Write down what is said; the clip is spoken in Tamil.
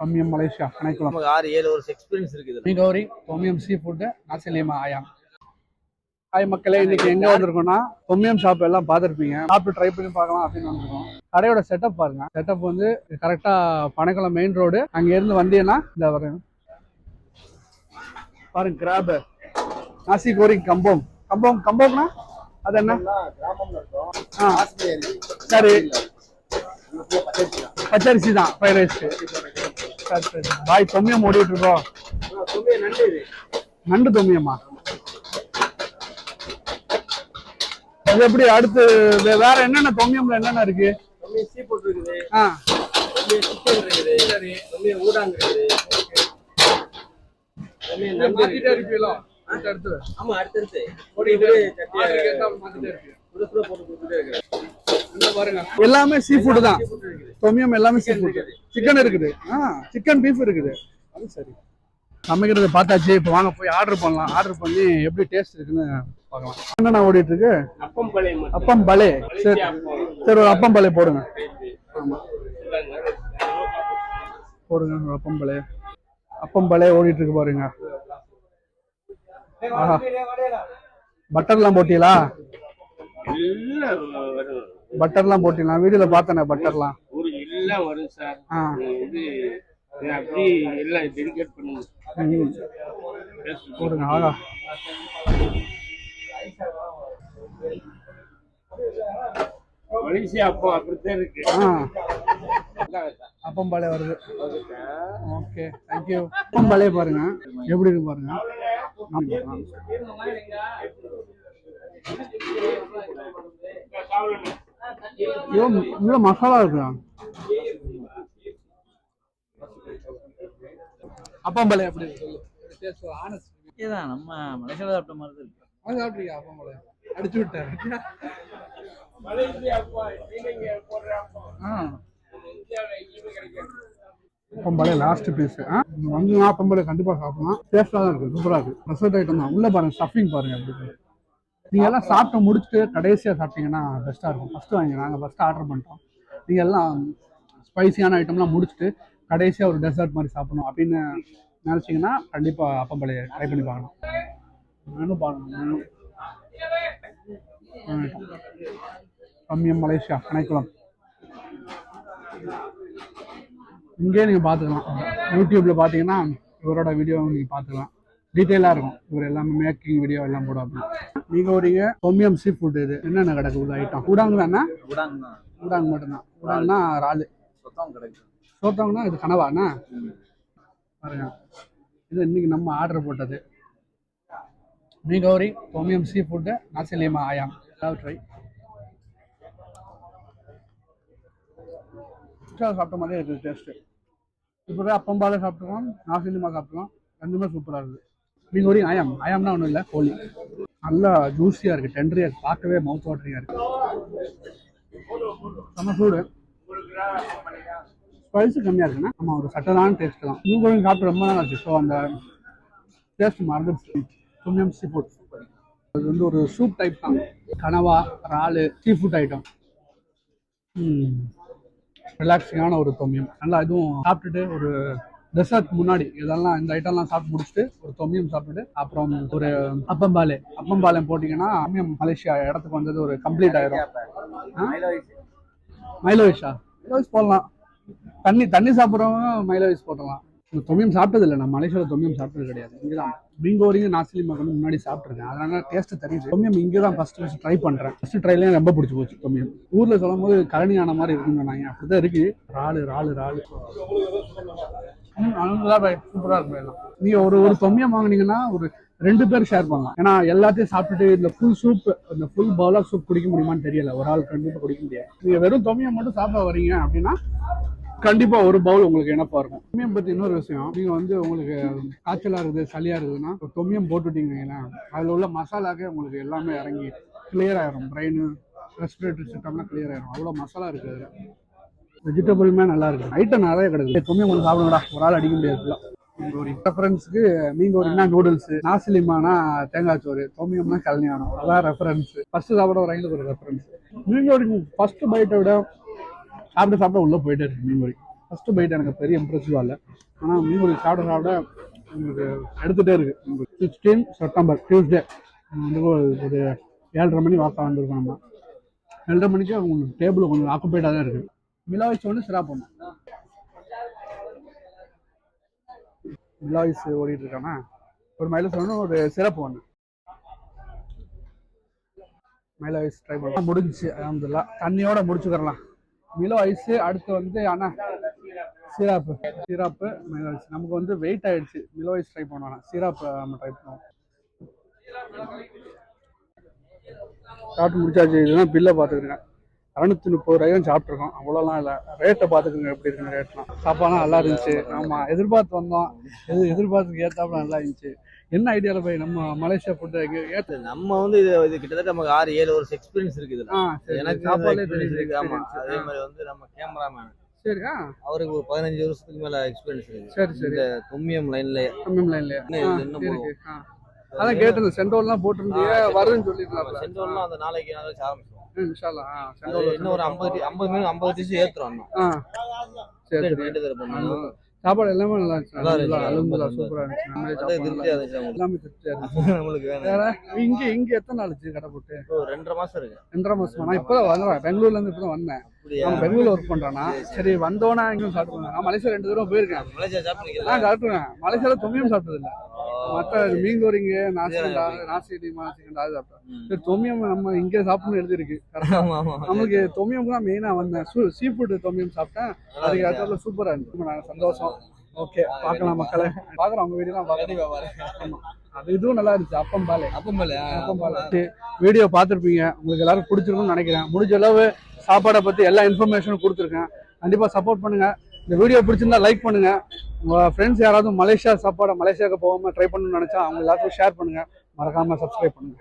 தொம்யம் மலேசியா கணக்குளம் 6-7 வருஷம் எக்ஸ்பீரியன்ஸ் இருக்குது. மீகௌரி தொம்யம் சீ ஃபுட் நாசிலிமா ஆயாம். ஹாய் மக்களே, இன்னைக்கு எங்க வந்திருக்கோம்னா தொம்யம் ஷாப் எல்லாம் பார்த்துருப்பீங்க. சாப்பிட்டு ட்ரை பண்ணி பார்க்கலாம் அப்படின்னு வந்திருக்கோம். கடையோட செட்டப் பாருங்க. செட்டப் வந்து கரெக்டா பனைக்குளம் மெயின் ரோடு. அங்க இருந்து வந்தீங்கன்னா இந்த வரும் பாருங்க. கிராப் நாசி கோரிங் கம்போங். கம்போங்னா அது என்ன? சரி, பச்சரிசி தான் ஃப்ரைட் ரைஸ்க்கு. பாய் தொம்யம் ஓடிட்டு இருக்கோம். நண்டு தொம்யமா? அது எப்படி? அடுத்து வேற என்னென்ன தொம்யம்ல என்னென்ன இருக்கு? சீ ஃபுட் இருக்குது, சிக்கன் இருக்குது, சரி, ஊடாங்க இருக்குது. மாத்திட்டே இருப்பீங்களா? அடுத்து ஆமா, அடுத்து எல்லாமே சீ ஃபுட் தான். தொம்யம் எல்லாமே சீ ஃபுட். சிக்கன் இருக்குது, சிக்கன் பீஃப் இருக்குது. அது சரி, சமைக்கிறது பார்த்தாச்சு. இப்போ வாங்க போய் ஆர்டர் பண்ணலாம். ஆர்டர் பண்ணி எப்படி டேஸ்ட் இருக்குன்னு பார்க்கலாம். என்னென்ன ஓடிட்டு இருக்கு? அப்பம் பலே. சரி சரி, ஒரு அப்பம் பலே போடுங்க. போடுங்க ஒரு அப்பம் பலே ஓடிட்டு இருக்கு பாருங்க. ஆஹா, பட்டர்லாம் போட்டீங்களா? பட்டர்லாம் போட்டீங்களா? வீடியோல பார்த்தேனே பட்டர்லாம். வரும் சார். அப்படி எல்லாம் டெடிகேட் பண்ணுங்க. போடுங்க. ஆகா, மலேசியா அப்போ அப்படித்தான் இருக்கு. அப்பம் பாலே வருது. Okay, thank you. அப்பம் பாலே பாருங்க எப்படி இருக்கு பாருங்க. இவ்வளவு மசாலா இருக்கு. அப்பம் பாலே எப்படி இருக்கு? நம்ம மலேசியால சாப்பிட்ட மாதிரி இருக்கு. சாப்பிட்றீங்க? அப்பம் பாலே அடிச்சு விட்டாரு. அப்பம்பளை லாஸ்ட் பீஸ். வந்து அப்பம்பளை கண்டிப்பா சாப்பிடலாம். டேஸ்டா தான் இருக்கு, சூப்பரா இருக்கு. ரெசர்ட் ஐட்டம் தான். உள்ள பாருங்க, ஸ்டஃபிங் பாருங்க எப்படி. நீங்க எல்லாம் சாப்பிட்டு முடிச்சுட்டு கடைசியா சாப்பிட்டீங்கன்னா பெஸ்டா இருக்கும். ஃபர்ஸ்ட் வாங்கி நாங்க ஃபர்ஸ்ட் ஆர்டர் பண்ணிட்டோம். நீங்க எல்லாம் ஸ்பைசியான ஐட்டம்லாம் முடிச்சுட்டு கடைசியா ஒரு டெசர்ட் மாதிரி சாப்பிடணும் அப்படின்னு நினைச்சீங்கன்னா கண்டிப்பா அப்பம்பளையை ட்ரை பண்ணி பார்க்கணும். நானும் பாருங்க. தொம்யம் மலேசியா கணக்குளம். இங்கே நீங்கள் பார்த்துக்கலாம். யூடியூப்ல பார்த்தீங்கன்னா இவரோட வீடியோ நீங்கள் பார்த்துக்கலாம். டீட்டெயிலாக இருக்கும். இவர் எல்லாமே மேக்கிங் வீடியோ எல்லாம் போடுவாங்க. நீங்கள் ஒரு தொம்யம் சீ ஃபுட். இது என்னென்ன கிடக்கு உள்ள ஐட்டம்? ஊடாங்க தானே? ஊடாங்க மட்டும்தான். ஊடாங்கன்னா ராலு. சோத்தவங்கன்னா இது கனவாண்ணா பாருங்க. இது இன்னைக்கு நம்ம ஆர்டர் போட்டது. மீகௌரி தொம்யம் சீ ஃபுட்டு நாசிலிமா ஆயாம். ட்ரை சாப்பிட்ட மாதிரியே இருக்குது டேஸ்ட்டு. இப்போ அப்பம்பாலே சாப்பிட்டுருக்கோம், நாசிலிமா சாப்பிட்டுருக்கோம். ரெண்டுமே சூப்பராக இருக்குது. மீகௌரி ஆயாம்னா ஒன்றும் இல்லை, கோழி. நல்லா ஜூஸியாக இருக்குது, டெண்டரியாக இருக்குது, பார்க்கவே மவுத் வாட்டரிங்காக இருக்குது. செம்ம சூடு, ஸ்பைஸு கம்மியாக இருக்குன்னா நம்ம ஒரு சட்டலான டேஸ்ட் தான். மீகௌரி சாப்பிட்டு ரொம்ப நாள் ஆச்சு. ஸோ அந்த டேஸ்ட் மறந்துடுச்சு. தொம்யம் சீ ஃபுட் அது வந்து ஒரு சூப் டைப் தான். கனவா, இறாலு, சீ ஃபுட் ஐட்டம். ரிலாக்ஸிங்கான ஒரு தொம்யம். நல்லா இதுவும் சாப்பிட்டுட்டு ஒரு டெசர்ட் முன்னாடி இதெல்லாம் இந்த ஐட்டம்லாம் சாப்பிட்டு முடிச்சுட்டு ஒரு தொம்யம் சாப்பிட்டுட்டு அப்புறம் ஒரு அப்பம்பாலே போட்டிங்கன்னா தொம்யம் மலேசியா இடத்துக்கு வந்தது ஒரு கம்ப்ளீட் ஆயிடும். மைலோவிஷா போடலாம். தண்ணி சாப்பிட்றவங்க மைலோவிஸ் போட்டலாம். தொம்யம் சாப்பிட்டது இல்லை. நான் மலேசியாவில் தொம்யம் சாப்பிட்டது கிடையாது. இங்கே தான் மீகௌரிங்க நாசிலிமா வந்து முன்னாடி சாப்பிட்ருக்கேன். அதனால டேஸ்ட் தெரியுது. தொம்யம் இங்கே தான் ஃபர்ஸ்ட் ட்ரை பண்ணுறேன். ஃபர்ஸ்ட் ட்ரைலேயே ரொம்ப பிடிச்சி போச்சு தொம்யம். ஊரில் சொல்லும் போது கரணியான மாதிரி இருக்குன்னு சொன்னாங்க. அப்படிதான் இருக்கு. ராலு சூப்பராக இருக்கும். எல்லாம் நீங்கள் ஒரு தொம்யம் வாங்கினீங்கன்னா ஒரு 2 பேர் ஷேர் பண்ணலாம். ஏன்னா எல்லாத்தையும் சாப்பிட்டுட்டு இந்த ஃபுல் சூப், இந்த ஃபுல் பவுல் ஆஃப் சூப் குடிக்க முடியுமான்னு தெரியல. ஒரு ஆள் கண்டிப்பாக குடிக்க முடியாது. நீங்கள் வெறும் தொம்யம் மட்டும் சாப்பிட வரீங்க அப்படின்னா கண்டிப்பா ஒரு பவுல் உங்களுக்கு என்னப்பா இருக்கும். தொம்யம் பத்தி இன்னொரு விஷயம், நீங்க வந்து உங்களுக்கு காய்ச்சலா இருக்குது, சளியா இருக்குதுன்னா தொம்யம் போட்டுட்டீங்கன்னா அதுல உள்ள மசாலாக்கே உங்களுக்கு எல்லாமே இறங்கி கிளியர் ஆயிரும். பிரெயின், ரெஸ்பிரேட்டரி சிஸ்டம்லாம் கிளியர் ஆயிரும். அவ்வளோ மசாலா இருக்குது. அதுல வெஜிடபிளுமே நல்லா இருக்கு. ஐட்டம் நிறைய கிடையாது. தொம்யம் கொஞ்சம் சாப்பிடுங்கடா, ஒரு ஆள் அடிக்க முடியாது. ரெஃபரன்ஸுக்கு மீகௌரினா நூடுல்ஸ், நாசிலிமானா தேங்காய் சோறு, தொம்யம்னா கல்யாணம். அதான் ரெஃபரன்ஸ். ஃபர்ஸ்ட் சாப்பிட வரையில ஒரு ரெஃபரன்ஸ். மீகௌரி ஃபர்ஸ்ட் பைட்டை விட சாப்பிட உள்ள போயிட்டே இருக்கு. மீகௌரி ஃபர்ஸ்ட் பைட் எனக்கு பெரிய இம்ப்ரெசிவாக இல்லை, ஆனால் மீன் பொரி சாப்பிட உங்களுக்கு எடுத்துகிட்டே இருக்குது. 16 செப்டம்பர் டியூஸ்டே வந்து ஒரு 7:30 மணி வாக்கா வந்திருக்கோம். நம்ம 7:30 மணிக்கு உங்களுக்கு டேபிள் கொஞ்சம் ஆக்குப்பைடாக தான் இருக்குது. மிலாய்ஸ் ஒன்று சிராப் ஒன்று. மிலாய்ஸ் ஓடிட்டு இருக்கானா, ஒரு மைலஸ் ஒன்று, ஒரு சிறப்பு ஒன்று. மிலோ ஐஸ் ட்ரை பண்ணலாம். முடிஞ்சிச்சு அல்ஹம்துலில்லாஹ். தண்ணியோட முடிச்சுக்கிறலாம். மிலோ ஐஸு அடுத்து வந்து அண்ணா சிராப்பு மிலோ ஐஸ். நமக்கு வந்து வெயிட் ஆயிடுச்சு. மிலோ ஐஸ் ட்ரை பண்ணலாம், சிராப் நம்ம ட்ரை பண்ணுவோம். சாப்பிட்டு முடிச்சாச்சு. இதுதான் பில்லை பார்த்துக்கிறேங்க. 630 ரூபாயும் சாப்பிட்ருக்கோம். அவ்வளோலாம் இல்லை. ரேட்டை பார்த்துக்குங்க எப்படி இருக்குங்க ரேட்லாம். சாப்பாடுலாம் நல்லா இருந்துச்சு. ஆமாம், எதிர்பார்த்து வந்தோம். எதிர்பார்த்துக்கு ஏற்றாப்புல நல்லா இருந்துச்சு. என்ன ஐடியாவில் போய் நம்ம மலேசியா ஃபுட்டு ஏற்று நம்ம வந்து இது கிட்டத்தட்ட நமக்கு 6-7 வருஷம் எக்ஸ்பீரியன்ஸ் இருக்குது. எனக்கு சாப்பாடுலே தெரியுது. ஆமா, அதே மாதிரி வந்து நம்ம கேமராமேன் சரி அவருக்கு ஒரு 15 வருஷத்துக்கு மேல எக்ஸ்பீரியன்ஸ் இருக்கு. சரி சரி. இந்த தொம்மியம் லைன்ல அதான் கேட்டது. சென்டோல்லாம் போட்டிருந்தீங்க வருதுன்னு சொல்லிருந்தாங்க. சென்டோல்லாம் அந்த நாளைக்கு ஆரம்பிச்சோம். இன்ஷா இன்னும் ஒரு 50 டிஷ் ஏத்துறோம். சரி பண்ணணும். சாப்பாடு எல்லாமே நல்லா இருந்துச்சு. சூப்பரா இருந்துச்சு. எல்லாமே திருப்தியா இருந்துச்சு. நம்மளுக்கு இங்க எத்தனை நாள் ஆச்சு கடை போட்டு? 2.5 மாசம் இருக்கு. 2.5 மாசமா? நான் இப்பதான் வந்தேன், பெங்களூர்ல இருந்து இப்பதான் வந்தேன். பெங்களூர்ல ஒர்க் பண்றேன்னா சரி வந்தோன்னா எங்கேயும் சாப்பிடுவேன். நான் மலேசியா 2 தடவை போயிருக்கேன். மலேசியா சாப்பிடுறீங்களா? சாப்பிட்டுருவேன். மலேசியால தொம்மியம் சாப்பிட்டது இல்லை. மற்ற மீன் கோரிங்க நாசி சாப்பிட்டேன். தொம்மியம் நம்ம இங்க சாப்பிடணும்னு எழுதிருக்கு. நம்மளுக்கு தொம்மியம் தான் மெயினா வந்தேன். சீ ஃபுட் தொம்மியம் சாப்பிட்டேன். அதுக்கு அடுத்த சூப்பரா இருந்துச்சு. சந்தோஷம். ஓகே, பார்க்கலாம் மக்களை. பாக்குறோம் உங்க வீடியோலாம் பார்க்கலாம். அது இதுவும் நல்லா இருந்துச்சு. அப்பம் பால் வீடியோ பார்த்துருப்பீங்க. உங்களுக்கு எல்லாரும் பிடிச்சிருக்கும்னு நினைக்கிறேன். முடிஞ்ச அளவு சாப்பாடை பத்தி எல்லா இன்ஃபர்மேஷனும் கொடுத்துருக்கேன். கண்டிப்பா சப்போர்ட் பண்ணுங்க. இந்த வீடியோ பிடிச்சிருந்தா லைக் பண்ணுங்க. உங்க ஃப்ரெண்ட்ஸ் யாராவது மலேசியாவுக்கு போகாம ட்ரை பண்ணணும்னு நினைச்சா அவங்க எல்லாத்துக்கும் ஷேர் பண்ணுங்க. மறக்காம சப்ஸ்கிரைப் பண்ணுங்க.